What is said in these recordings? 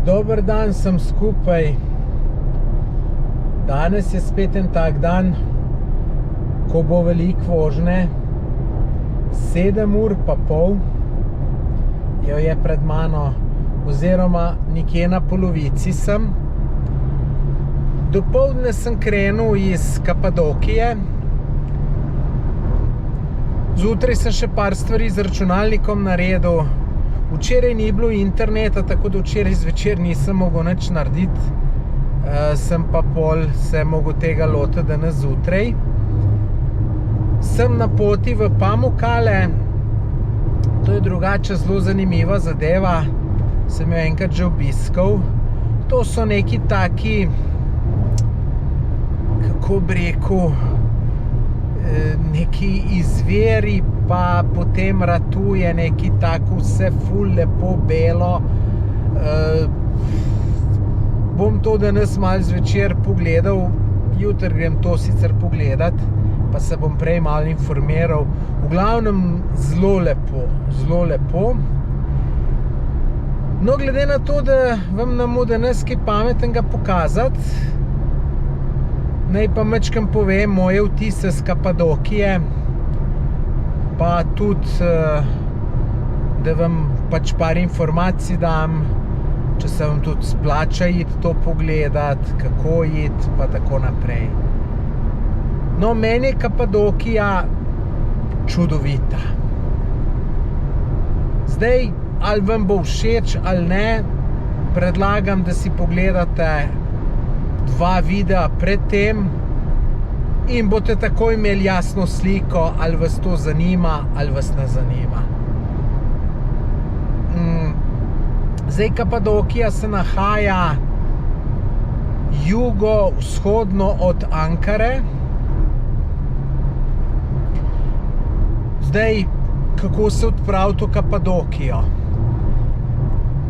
Dober dan, sem skupaj. Danes je spet en tak dan, ko bo veliko vožnje. 7:30 jo je pred mano, oziroma nekje na polovici sem. Dopoldne sem krenil iz Kapadokije. Zjutraj sem še par stvari z računalnikom naredil. Včeraj ni bilo interneta, tako da včeraj zvečer nisem mogel nič narediti. Sem pa pol se mogel tega lotiti danes zjutraj. Sem na poti v Pamukkale. To je drugače zelo zanimiva zadeva. Sem jo enkrat že obiskal. To so neki taki, kako bi rekel, neki izviri, pa potem ratuje neki tako vse ful lepo belo. Bom to danes malo zvečer pogledal, jutri grem to sicer pogledat, pa se bom prej malo informiral. V glavnem zelo lepo, zelo lepo. No, glede na to, da vam namo danes kaj pametnega pokazati, naj pa majčkeno povem moje vtise z Kapadokije, pa tudi, da vam pač par informacij dam, če se vam tudi splača iti to pogledati, kako iti, pa tako naprej. No, meni je Kapadokija čudovita. Zdaj, ali vam bo všeč ali ne, predlagam, da si pogledate 2 videa pred tem in boste takoj imeli jasno sliko, ali vas to zanima ali vas ne zanima. Zdaj, Kapadokija se nahaja jugovzhodno od Ankare. Zdaj, kako se odpraviti v Kapadokijo?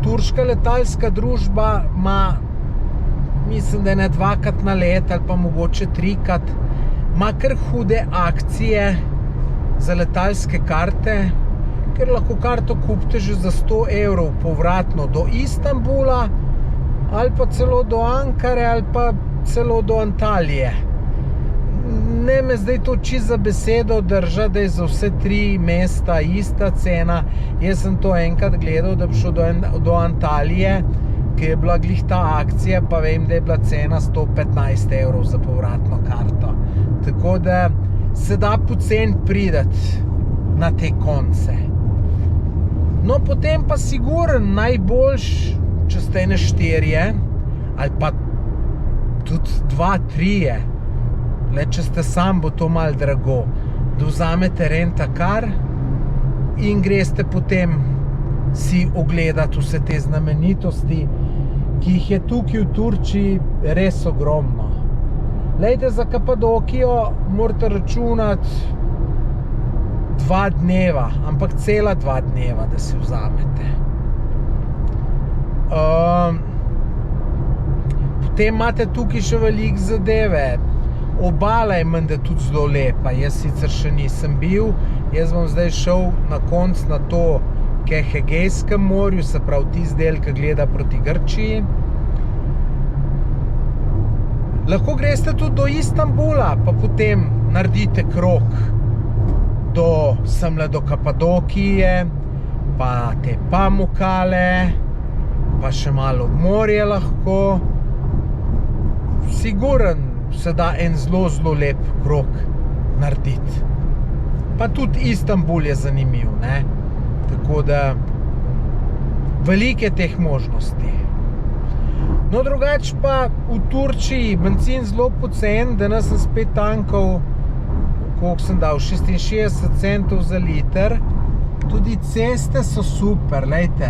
Turška letalska družba ima, mislim, da ne 2-krat na let, ali pa mogoče 3-krat, ima kar hude akcije za letalske karte, ker lahko karto kupite že za 100 evrov povratno do Istanbula, ali pa celo do Ankare, ali pa celo do Antalije. Ne me zdaj to čisto za besedo drža, da je za vse 3 mesta ista cena. Jaz sem to enkrat gledal, da bi šel do Antalije, ki je bila glih ta akcija, pa vem, da je bila cena 115 evrov za povratno karto. Tako da se da poceni prideti na te konce. No, potem pa sigurno najboljš, če ste ene 4, ali pa tudi 2-3, le če ste sam, bo to malo drago, da vzamete rentakar in greste potem si ogledati vse te znamenitosti, ki jih je tukaj v Turčiji res ogromno. Lejte, za Kapadokijo morate računati 2 dneva, ampak cela 2 dneva, da si vzamete. Potem imate tukaj še veliko zadeve. Obala je menda tudi zelo lepa, jaz sicer še nisem bil. Jaz bom zdaj šel na konc na to k Egejskem morju, se pravi tisti del, ki gleda proti Grčiji. Lahko greste tudi do Istanbula, pa potem naredite krog semle do Kapadokije, pa te Pamukkale, pa še malo ob morje lahko. Sigurno se da en zelo, zelo lep krog narediti. Pa tudi Istanbul je zanimiv, ne? Tako da veliko je teh možnosti. No, drugače pa v Turčiji bencin zelo pocen, danes sem spet tankal, koliko sem dal, 66 centov za liter. Tudi ceste so super, lejte.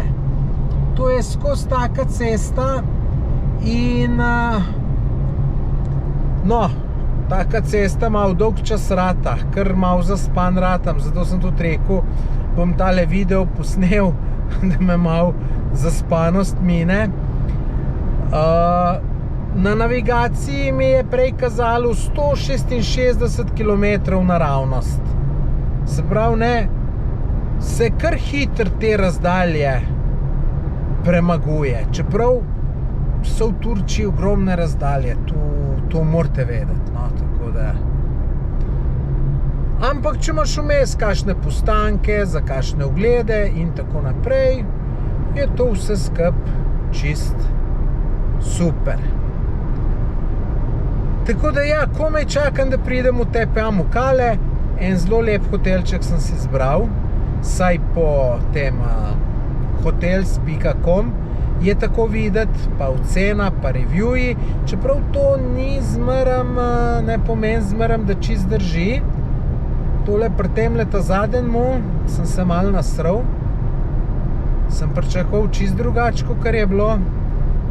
To je skozi taka cesta in no, taka cesta malo dolg čas rata, kar malo zaspan ratam, zato sem tudi rekel, bom tale video posnel, da me malo zaspanost mine. Na navigaciji mi je prej kazalo 166 km naravnost. Se pravi, ne, se kar hitro te razdalje premaguje. Čeprav so v Turčiji ogromne razdalje, to morate vedeti, no, tako da. Ampak, če imaš vmes kakšne postanke, za kakšne oglede in tako naprej, je to vse skup čist super. Tako da ja, komaj čakam, da pridem v te Pamukkale. En zelo lep hotelček sem si izbral, saj po tem hotels.com je tako videti, pa ocena, pa reviewji, čeprav to ni zmerom, ne pomeni zmerom, da čist drži. Tole pri temle ta zadnjemu sem se malo nasral. Sem pričakoval čist drugače, kakor je bilo.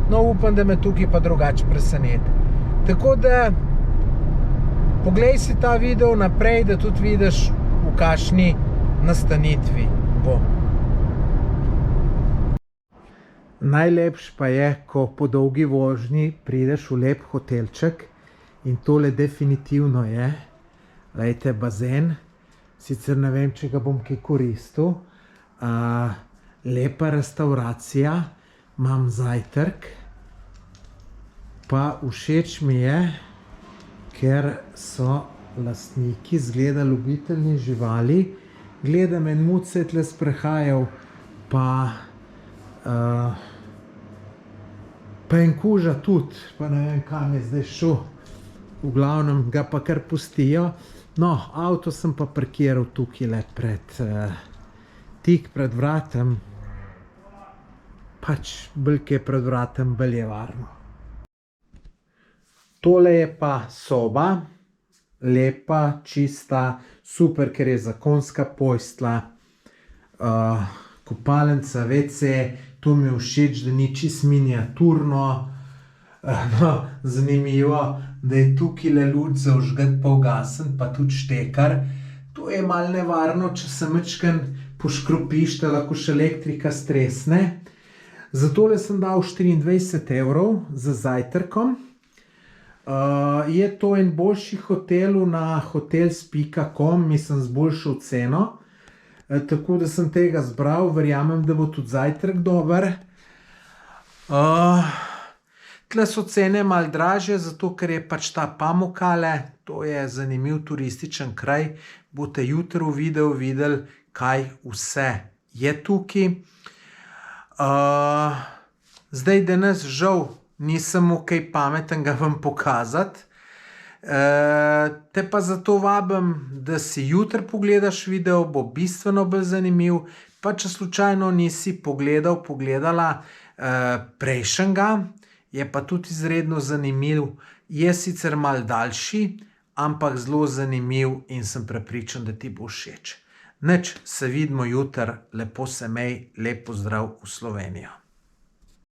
No, upam, da me tukaj pa drugače preseneti. Tako da, poglej si ta video naprej, da tudi vidiš, v kakšni nastanitvi bo. Najlepše pa je, ko po dolgi vožnji prideš v lep hotelček in tole definitivno je. Glejte, bazen, sicer ne vem, če ga bom kaj koristil. Lepa restauracija, imam zajtrk. Pa všeč mi je, ker so lastniki izgleda ljubitelji živali. Gledam, en muc se je tle sprehajal, pa en kuža tudi, pa ne vem, kam je zdaj šel. V glavnem ga pa kar pustijo. No, avto sem pa parkiral tukaj le tik pred vratem. Pač bolj ke pred vratem, bolj je varno. Tole je pa soba, lepa, čista, super, ker je zakonska postelja, kopalnica, WC, to mi je všeč, da ni čisto miniaturno. No, zanimivo, da je tukaj le luč zaužget pa ugasen, pa tudi štekar. To je malo nevarno, če se majčkeno poškropiš, da lahko še elektrika stresne. Za tole sem dal 24 € za zajtrkom. Je to en boljši hotel na hotels.com, mislim z boljšo ceno. Tako da sem tega zbral, verjamem, da bo tudi zajtrk dober. Tle so cene malo dražje, zato ker je pač ta Pamukkale, to je zanimiv turističen kraj. Boste jutri v videu videli, kaj vse je tukaj. Zdaj danes žal nisem mogel kaj pametnega vam pokazati. Te pa zato vabim, da si jutri pogledaš video, bo bistveno bolj zanimiv. Pa če slučajno nisi pogledala prejšnjega, je pa tudi izredno zanimiv. Je sicer malo daljši, ampak zelo zanimiv in sem prepričan, da ti bo všeč. Nič, se vidimo jutri, lepo se imej, lep pozdrav v Slovenijo.